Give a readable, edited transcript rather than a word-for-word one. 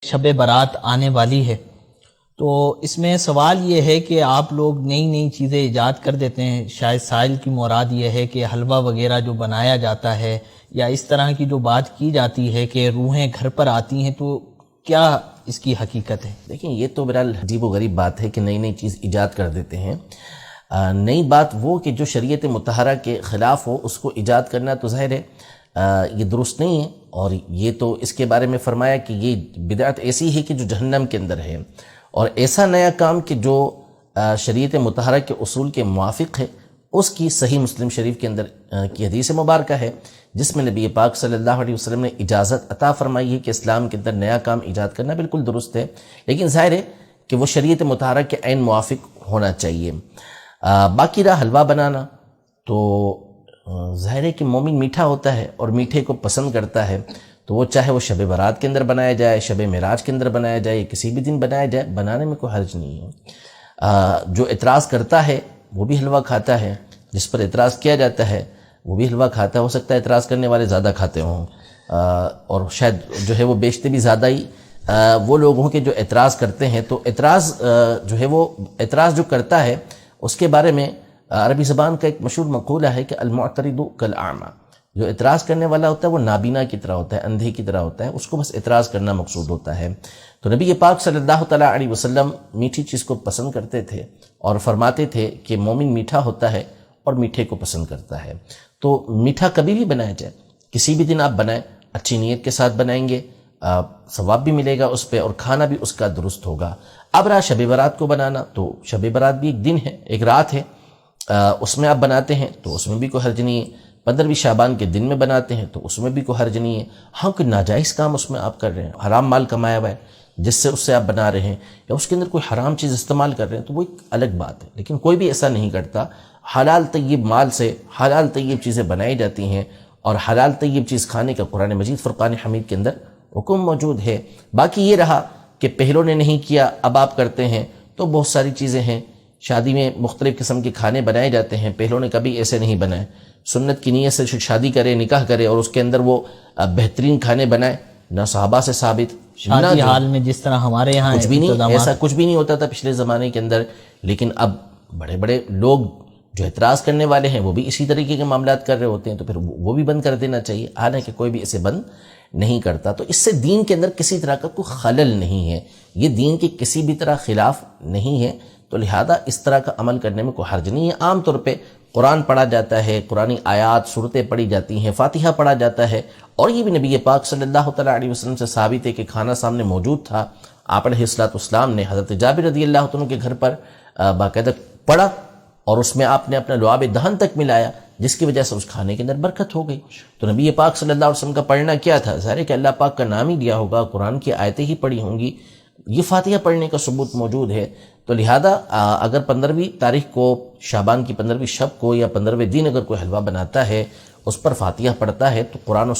شب برات آنے والی ہے، تو اس میں سوال یہ ہے کہ آپ لوگ نئی نئی چیزیں ایجاد کر دیتے ہیں. شاید سائل کی مراد یہ ہے کہ حلوہ وغیرہ جو بنایا جاتا ہے یا اس طرح کی جو بات کی جاتی ہے کہ روحیں گھر پر آتی ہیں، تو کیا اس کی حقیقت ہے؟ دیکھیں، یہ تو بہرحال عجیب و غریب بات ہے کہ نئی نئی چیز ایجاد کر دیتے ہیں. نئی بات وہ کہ جو شریعت مطہرہ کے خلاف ہو اس کو ایجاد کرنا تو ظاہر ہے یہ درست نہیں ہے. اور یہ تو اس کے بارے میں فرمایا کہ یہ بدعت ایسی ہے کہ جو جہنم کے اندر ہے، اور ایسا نیا کام کہ جو شریعت مطہرہ کے اصول کے موافق ہے، اس کی صحیح مسلم شریف کے اندر کی حدیث مبارکہ ہے جس میں نبی پاک صلی اللہ علیہ وسلم نے اجازت عطا فرمائی ہے کہ اسلام کے اندر نیا کام ایجاد کرنا بالکل درست ہے، لیکن ظاہر ہے کہ وہ شریعت مطہرہ کے عین موافق ہونا چاہیے. باقی رہا حلوہ بنانا، تو ظاہر ہے کہ مومن میٹھا ہوتا ہے اور میٹھے کو پسند کرتا ہے، تو وہ چاہے وہ شب برات کے اندر بنایا جائے، شب معراج کے اندر بنایا جائے، کسی بھی دن بنایا جائے، بنانے میں کوئی حرج نہیں ہے. جو اعتراض کرتا ہے وہ بھی حلوہ کھاتا ہے، جس پر اعتراض کیا جاتا ہے وہ بھی حلوہ کھاتا ہے. ہو سکتا ہے اعتراض کرنے والے زیادہ کھاتے ہوں، اور شاید جو ہے وہ بیچتے بھی زیادہ ہی وہ لوگ ہوں کہ جو اعتراض کرتے ہیں. تو اعتراض جو ہے وہ اعتراض جو کرتا ہے اس کے بارے میں عربی زبان کا ایک مشہور مقولہ ہے کہ المعترض کالاعمی. جو اعتراض کرنے والا ہوتا ہے وہ نابینا کی طرح ہوتا ہے، اندھے کی طرح ہوتا ہے، اس کو بس اعتراض کرنا مقصود ہوتا ہے. تو نبی پاک صلی اللہ تعالیٰ علیہ وسلم میٹھی چیز کو پسند کرتے تھے اور فرماتے تھے کہ مومن میٹھا ہوتا ہے اور میٹھے کو پسند کرتا ہے. تو میٹھا کبھی بھی بنایا جائے، کسی بھی دن آپ بنائیں، اچھی نیت کے ساتھ بنائیں گے، ثواب بھی ملے گا اس پہ اور کھانا بھی اس کا درست ہوگا. اب رہا شب برات کو بنانا، تو شب برات بھی ایک دن ہے، ایک رات ہے، اس میں آپ بناتے ہیں تو اس میں بھی کوئی حرج نہیں ہے. 15ویں شعبان کے دن میں بناتے ہیں تو اس میں بھی کوئی حرج نہیں ہے. ہاں، کوئی ناجائز کام اس میں آپ کر رہے ہیں، حرام مال کمایا ہوا ہے جس سے اس سے آپ بنا رہے ہیں، یا اس کے اندر کوئی حرام چیز استعمال کر رہے ہیں، تو وہ ایک الگ بات ہے. لیکن کوئی بھی ایسا نہیں کرتا. حلال طیب مال سے حلال طیب چیزیں بنائی جاتی ہیں، اور حلال طیب چیز کھانے کا قرآن مجید فرقان حمید کے اندر حکم موجود ہے. باقی یہ رہا کہ پہلوں نے نہیں کیا اب آپ کرتے ہیں، تو بہت ساری چیزیں ہیں. شادی میں مختلف قسم کے کھانے بنائے جاتے ہیں، پہلوں نے کبھی ایسے نہیں بنائے. سنت کی نیت سے شادی کرے، نکاح کرے اور اس کے اندر وہ بہترین کھانے بنائے، نہ صحابہ سے ثابت. شادی حال میں جس طرح ہمارے یہاں کچھ بھی نہیں، ایسا کچھ بھی نہیں ہوتا تھا پچھلے زمانے کے اندر. لیکن اب بڑے بڑے لوگ جو اعتراض کرنے والے ہیں وہ بھی اسی طریقے کے معاملات کر رہے ہوتے ہیں، تو پھر وہ بھی بند کر دینا چاہیے. حالانکہ کوئی بھی اسے بند نہیں کرتا. تو اس سے دین کے اندر کسی طرح کا کوئی خلل نہیں ہے، یہ دین کے کسی بھی طرح خلاف نہیں ہے. تو لہذا اس طرح کا عمل کرنے میں کوئی حرج نہیں ہے. عام طور پہ قرآن پڑھا جاتا ہے، قرآنی آیات صورتیں پڑھی جاتی ہیں، فاتحہ پڑھا جاتا ہے، اور یہ بھی نبی پاک صلی اللہ تعالیٰ علیہ وسلم سے ثابت ہے کہ کھانا سامنے موجود تھا. آپ علیہ السلام نے حضرت جابر رضی اللہ عنہ کے گھر پر باقاعدہ پڑھا، اور اس میں آپ نے اپنا لعاب دہن تک ملایا، جس کی وجہ سے اس کھانے کے اندر برکت ہو گئی. تو نبی پاک صلی اللہ علیہ وسلم کا پڑھنا کیا تھا؟ ظاہر ہے کہ اللہ پاک کا نام ہی لیا ہوگا، قرآن کی آیتیں ہی پڑھی ہوں گی، یہ فاتحہ پڑھنے کا ثبوت موجود ہے. تو لہذا اگر 15ویں تاریخ کو، شعبان کی 15ویں شب کو یا 15ویں دن اگر کوئی حلوہ بناتا ہے، اس پر فاتحہ پڑھتا ہے، تو قرآن و